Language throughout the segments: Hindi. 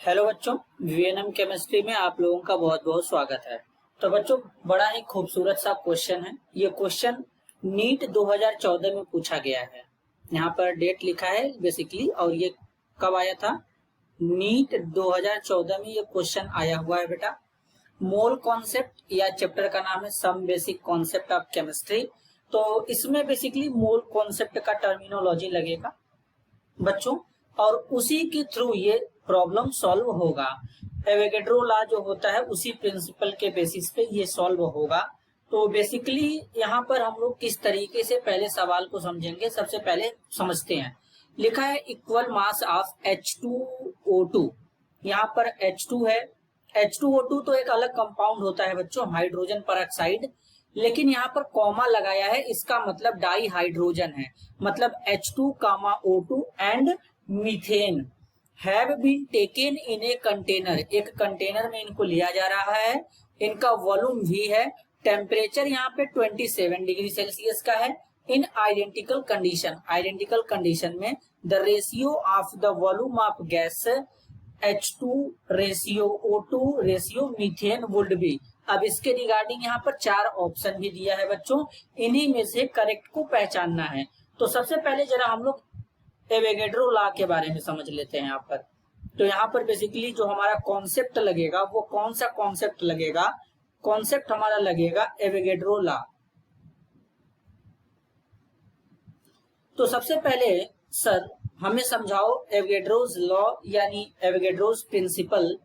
हेलो बच्चों, वीएनएम केमिस्ट्री में आप लोगों का बहुत बहुत स्वागत है। तो बच्चों, बड़ा ही खूबसूरत सा क्वेश्चन है। ये क्वेश्चन नीट 2014 में पूछा गया है। यहाँ पर डेट लिखा है बेसिकली, और ये कब आया था? नीट 2014 में ये क्वेश्चन आया हुआ है बेटा। मोल कॉन्सेप्ट या चैप्टर का नाम है some basic concept of chemistry. तो इसमें बेसिकली मोल कॉन्सेप्ट का टर्मिनोलॉजी लगेगा बच्चों, और उसी के थ्रू ये प्रॉब्लम सॉल्व होगा। एवोगैड्रो लॉ जो होता है उसी प्रिंसिपल के बेसिस पे ये सॉल्व होगा। तो बेसिकली यहाँ पर हम लोग किस तरीके से पहले सवाल को समझेंगे, सबसे पहले समझते हैं। लिखा है इक्वल मास ऑफ H2O2। यहाँ पर H2 है। H2O2 तो एक अलग कंपाउंड होता है बच्चों, हाइड्रोजन परऑक्साइड, लेकिन यहाँ पर कॉमा लगाया है, इसका मतलब डाई हाइड्रोजन है। मतलब H2, O2 and methane have been taken in a container. एक कंटेनर में इनको लिया जा रहा है। इनका वॉल्यूम V है। टेम्परेचर यहाँ पे 27 डिग्री सेल्सियस का है। इन आइडेंटिकल कंडीशन, आइडेंटिकल कंडीशन में the ratio of the volume of gas H2 ratio O2 ratio methane would be. अब इसके रिगार्डिंग यहाँ पर 4 ऑप्शन भी दिया है बच्चों, इन्हीं में से करेक्ट को पहचानना है। तो सबसे पहले जरा हम लोग एवोगैड्रो लॉ के बारे में समझ लेते हैं यहाँ पर। तो यहाँ पर बेसिकली जो हमारा कॉन्सेप्ट लगेगा वो कौन सा कॉन्सेप्ट लगेगा? कॉन्सेप्ट हमारा लगेगा एवोगैड्रो लॉ। तो सबसे पहले सर हमें समझाओ एवोगैड्रोज लॉ यानी एवोगैड्रोज प्रिंसिपल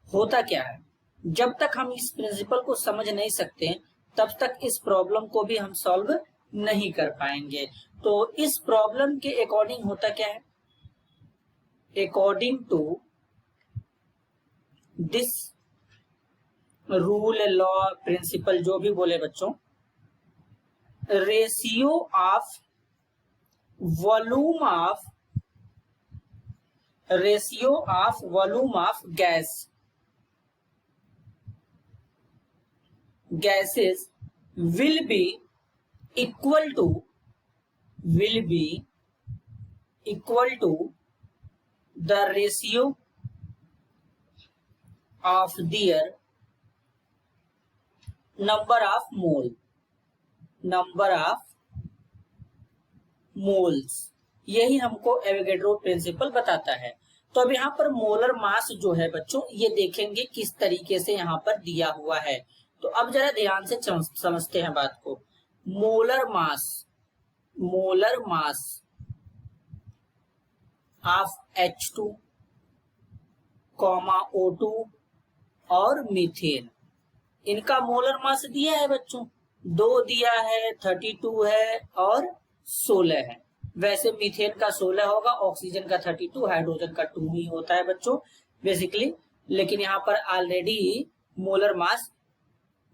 होता क्या है। जब तक हम इस प्रिंसिपल को समझ नहीं सकते तब तक इस प्रॉब्लम को भी हम सॉल्व नहीं कर पाएंगे। तो इस प्रॉब्लम के अकॉर्डिंग होता क्या है? According to this rule law principle, जो भी बोले बच्चों, ratio of volume of gases will be equal to the ratio of their number of moles। यही हमको एवोगैड्रो प्रिंसिपल बताता है। तो अब यहाँ पर मोलर मास जो है बच्चों, ये देखेंगे किस तरीके से यहाँ पर दिया हुआ है। तो अब जरा ध्यान से समझते हैं बात को। Molar mass of H2, O2 और मीथेन, इनका मोलर मास दिया है बच्चों, 2 दिया है, 32 है और 16 है। वैसे मीथेन का 16 होगा, ऑक्सीजन का 32, हाइड्रोजन का 2 ही होता है बच्चों बेसिकली। लेकिन यहाँ पर ऑलरेडी मोलर मास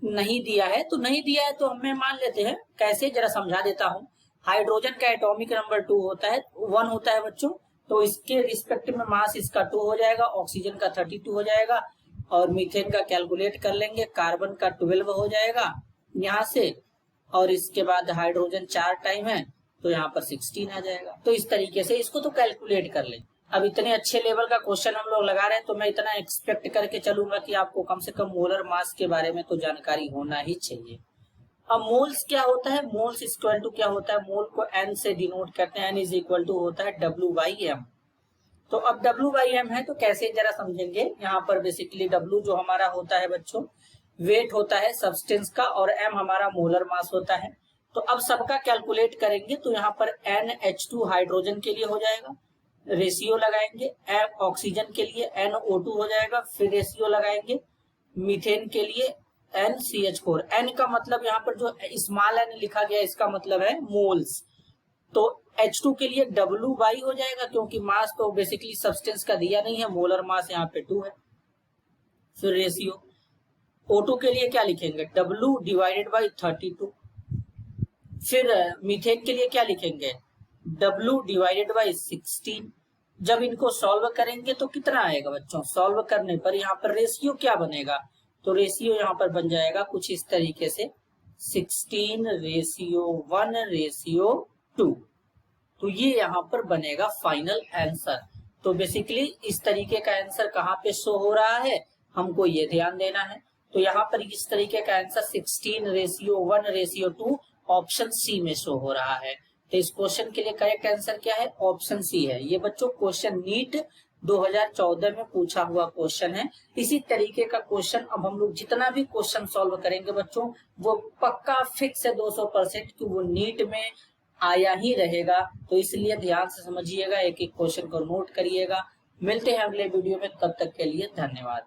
नहीं दिया है, तो नहीं दिया है तो हमें मान लेते हैं। कैसे, जरा समझा देता हूं। हाइड्रोजन का एटॉमिक नंबर 2 होता है, 1 होता है बच्चों, तो इसके रिस्पेक्ट में मास इसका 2 हो जाएगा, ऑक्सीजन का 32 हो जाएगा, और मीथेन का कैलकुलेट कर लेंगे, कार्बन का 12 हो जाएगा यहाँ से, और इसके बाद हाइड्रोजन 4 टाइम है तो यहाँ पर 16 आ जाएगा। तो इस तरीके से इसको तो कैलकुलेट कर लें। अब इतने अच्छे लेवल का क्वेश्चन हम लोग लगा रहे हैं तो मैं इतना एक्सपेक्ट करके चलूंगा कि आपको कम से कम मोलर मास के बारे में तो जानकारी होना ही चाहिए। अब मोल्स क्या होता है? मोल्स इक्वल टू क्या होता है? मोल को n से डिनोट करते हैं, n इज इक्वल टू होता है W/m। तो अब W/m है तो कैसे, जरा समझेंगे। यहाँ पर बेसिकली W जो हमारा होता है बच्चों वेट होता है सब्सटेंस का, और m हमारा मोलर मास होता है। तो अब सबका कैलकुलेट करेंगे तो यहाँ पर NH2 हाइड्रोजन के लिए हो जाएगा, रेशियो लगाएंगे, M ऑक्सीजन के लिए NO2 हो जाएगा, फिर रेशियो लगाएंगे मीथेन के लिए NCH4। N का मतलब यहाँ पर जो स्मॉल n लिखा गया इसका मतलब है मोल्स। तो H2 के लिए W/, हो जाएगा क्योंकि मास तो बेसिकली सब्सटेंस का दिया नहीं है, मोलर मास यहाँ पे 2 है। फिर रेशियो O2 के लिए क्या लिखेंगे? W/32। फिर मीथेन के लिए क्या लिखेंगे? W/16। जब इनको सॉल्व करेंगे तो कितना आएगा बच्चों? सॉल्व करने पर यहाँ पर रेशियो क्या बनेगा? तो रेशियो यहाँ पर बन जाएगा कुछ इस तरीके से, 16:1:2। तो ये यहाँ पर बनेगा फाइनल आंसर। तो बेसिकली इस तरीके का आंसर कहाँ पे शो हो रहा है, हमको ये ध्यान देना है। तो यहाँ पर इस तरीके का आंसर 16:1:2 ऑप्शन सी में शो हो रहा है। तो इस क्वेश्चन के लिए करेक्ट आंसर क्या है, ऑप्शन सी है। ये बच्चों क्वेश्चन नीट 2014 में पूछा हुआ क्वेश्चन है। इसी तरीके का क्वेश्चन अब हम लोग जितना भी क्वेश्चन सॉल्व करेंगे बच्चों, वो पक्का फिक्स है 200% कि वो नीट में आया ही रहेगा। तो इसलिए ध्यान से समझिएगा, एक एक क्वेश्चन को नोट करिएगा। मिलते हैं अगले वीडियो में, तब तक के लिए धन्यवाद।